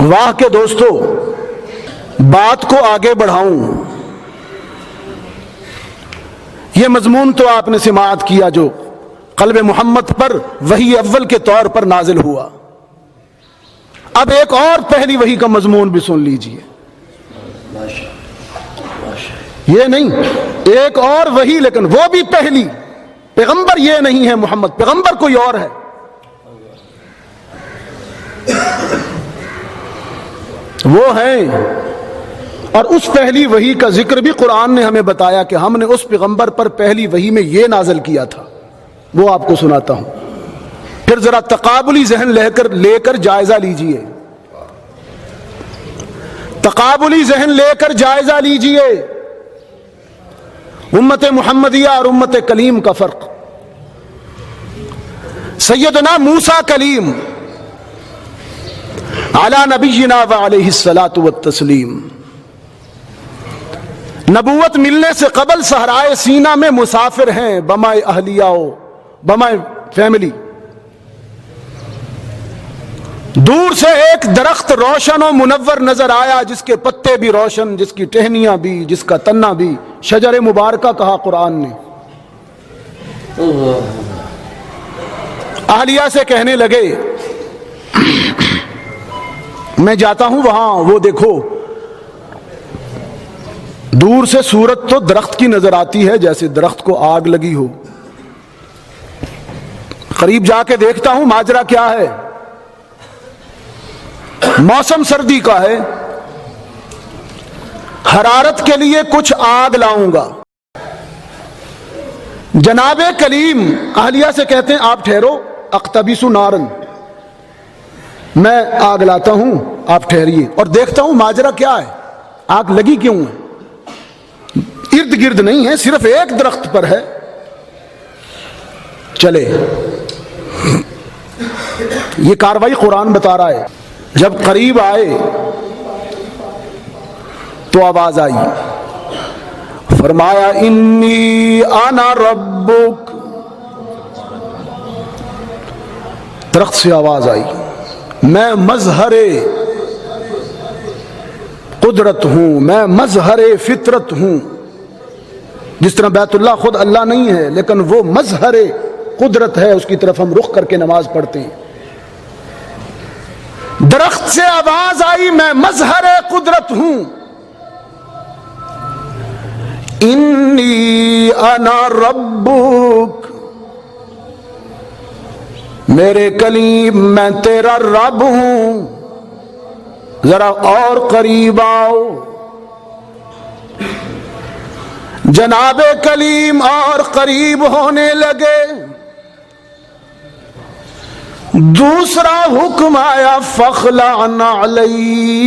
واہ کے دوستو، بات کو آگے بڑھاؤں، یہ مضمون تو آپ نے سماعت کیا جو قلب محمد پر وحی اول کے طور پر نازل ہوا۔ اب ایک اور پہلی وحی کا مضمون بھی سن لیجئے، یہ نہیں ایک اور وحی، لیکن وہ بھی پہلی۔ پیغمبر یہ نہیں ہے محمد، پیغمبر کوئی اور ہے۔ وہ ہیں، اور اس پہلی وحی کا ذکر بھی قرآن نے ہمیں بتایا کہ ہم نے اس پیغمبر پر پہلی وحی میں یہ نازل کیا تھا، وہ آپ کو سناتا ہوں۔ پھر ذرا تقابلی ذہن لے کر جائزہ لیجئے، تقابلی ذہن لے کر جائزہ لیجئے، امت محمدیہ اور امت کلیم کا فرق۔ سیدنا موسیٰ کلیم علی نبینا وعلیہ الصلاۃ والتسلیم نبوت ملنے سے قبل صحرائے سینا میں مسافر ہیں، بمائے اہلیہ و بمائے فیملی۔ دور سے ایک درخت روشن و منور نظر آیا، جس کے پتے بھی روشن، جس کی ٹہنیاں بھی، جس کا تنا بھی، شجر مبارکہ کہا قرآن نے۔ اہلیہ سے کہنے لگے میں جاتا ہوں وہاں، وہ دیکھو دور سے صورت تو درخت کی نظر آتی ہے جیسے درخت کو آگ لگی ہو، قریب جا کے دیکھتا ہوں ماجرا کیا ہے۔ موسم سردی کا ہے، حرارت کے لیے کچھ آگ لاؤں گا۔ جناب کلیم اہلیہ سے کہتے ہیں آپ ٹھہرو، اقتبس نارن، میں آگ لاتا ہوں، آپ ٹھہریے اور دیکھتا ہوں ماجرا کیا ہے، آگ لگی کیوں ہے، ارد گرد نہیں ہے، صرف ایک درخت پر ہے۔ چلے، یہ کاروائی قرآن بتا رہا ہے۔ جب قریب آئے تو آواز آئی، فرمایا انی انا ربک، درخت سے آواز آئی میں مظہر قدرت ہوں، میں مظہر فطرت ہوں۔ جس طرح بیت اللہ خود اللہ نہیں ہے، لیکن وہ مظہر قدرت ہے، اس کی طرف ہم رخ کر کے نماز پڑھتے ہیں۔ درخت سے آواز آئی میں مظہر قدرت ہوں، انی انا ربک، میرے کلیم میں تیرا رب ہوں، ذرا اور قریب آؤ۔ جناب کلیم اور قریب ہونے لگے، دوسرا حکم آیا فخلع نعلیک،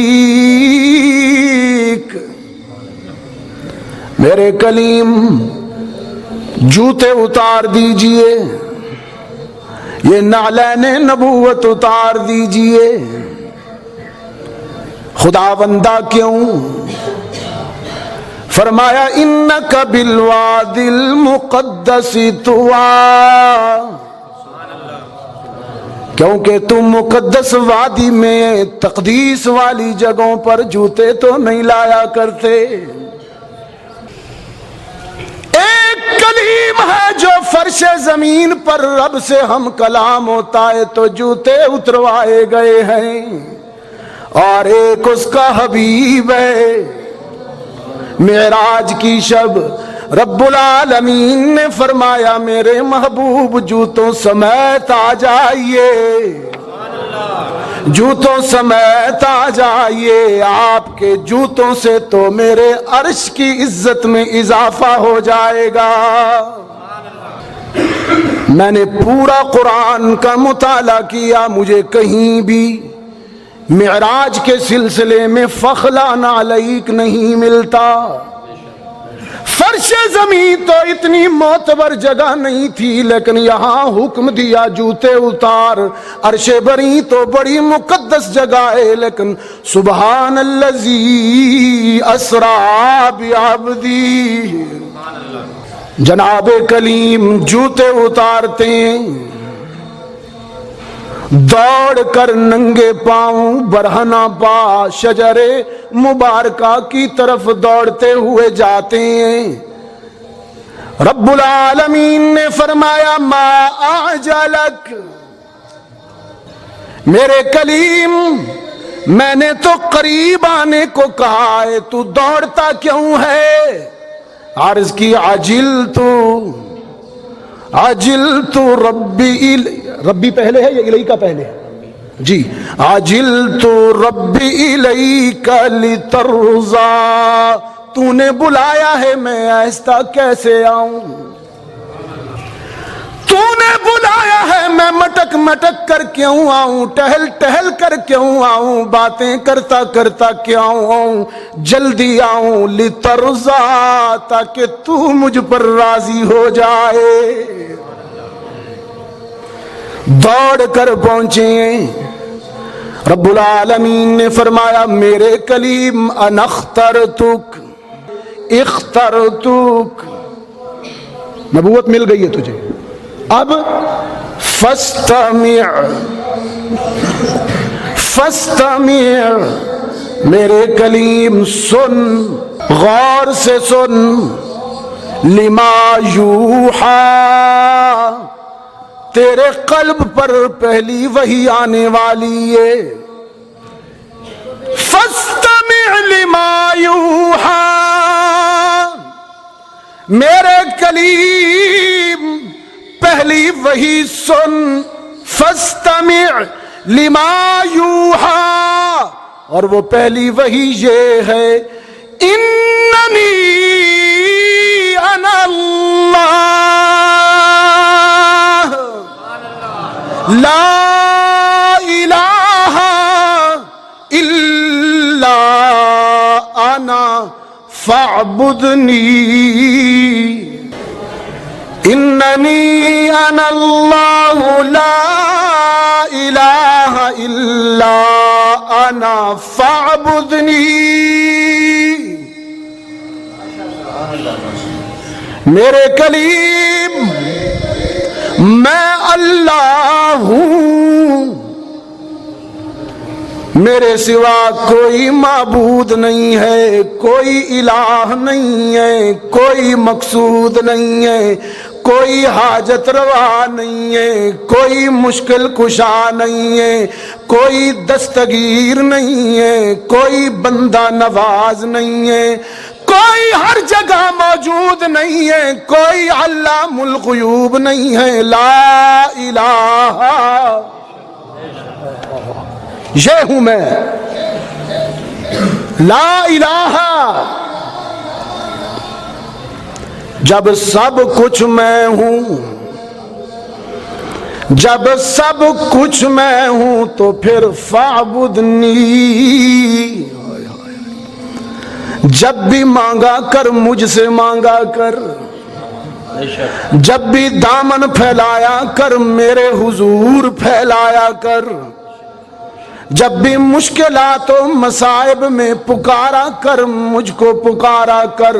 میرے کلیم جوتے اتار دیجئے، یہ نعلین نبوت اتار دیجئے۔ خدا بندہ کیوں؟ فرمایا انک بالوادی المقدس طویٰ، کیونکہ تم مقدس وادی میں تقدیس والی جگہوں پر جوتے تو نہیں لایا کرتے۔ ایک کلیم ہے جو فرش زمین پر رب سے ہم کلام ہوتا ہے تو جوتے اتروائے گئے ہیں، اور ایک اس کا حبیب ہے۔ معراج کی شب رب العالمین نے فرمایا میرے محبوب جوتوں سمیت آ جائیے، جوتوں سمیت آ جائیے، آپ کے جوتوں سے تو میرے عرش کی عزت میں اضافہ ہو جائے گا۔ میں نے پورا قرآن کا مطالعہ کیا، مجھے کہیں بھی معراج کے سلسلے میں فخلع نعلیک نہیں ملتا۔ فرش زمین تو اتنی معتبر جگہ نہیں تھی، لیکن یہاں حکم دیا جوتے اتار۔ عرش بری تو بڑی مقدس جگہ ہے، لیکن سبحان الذی اسریٰ بعبدہ، جناب کلیم جوتے اتارتے ہیں دوڑ کر ننگے پاؤں برہنہ پا شجر مبارکہ کی طرف دوڑتے ہوئے جاتے ہیں۔ رب العالمین نے فرمایا ما اعجلک، میرے کلیم میں نے تو قریب آنے کو کہا ہے، تو دوڑتا کیوں ہے؟ عرض کی عجلت ربی، ربی پہلے ہے یا الیکا پہلے ہے؟ جی، عجلت ربی الیکا لترضا، تو نے بلایا ہے میں آہستہ کیسے آؤں؟ تو نے بلایا ہے میں مٹک مٹک کر کیوں آؤں، ٹہل ٹہل کر کیوں آؤں، باتیں کرتا کرتا کیوں آؤں، جلدی آؤں لترضا، تاکہ تو مجھ پر راضی ہو جائے۔ دوڑ کر پہنچے، رب العالمین نے فرمایا میرے کلیم انا اخترتک، نبوت مل گئی ہے تجھے، اب فاستمع، میرے کلیم سن، غور سے سن، لما یوحا، تیرے قلب پر پہلی وحی آنے والی ہے، فاستمع لما یوحا، میرے کلیم پہلی وحی سن، فاستمع لما یوحا، اور وہ پہلی وحی یہ ہے اننی انا اللہ لا الہ الا انا فاعبدنی، اننی انا اللہ لا الہ الا انا فاعبدنی، میرے کلیم میں اللہ ہوں، میرے سوا کوئی معبود نہیں ہے، کوئی الہ نہیں ہے، کوئی مقصود نہیں ہے، کوئی حاجت روا نہیں ہے، کوئی مشکل کشا نہیں ہے، کوئی دستگیر نہیں ہے، کوئی بندہ نواز نہیں ہے، کوئی ہر جگہ موجود نہیں ہے، کوئی علام الغیوب نہیں ہے، لا الہ، یہ ہوں میں، لا الہ، جب سب کچھ میں ہوں، جب سب کچھ میں ہوں تو پھر فاعبدنی، جب بھی مانگا کر مجھ سے مانگا کر، جب بھی دامن پھیلایا کر میرے حضور پھیلایا کر، جب بھی مشکلات و مصائب میں پکارا کر مجھ کو پکارا کر،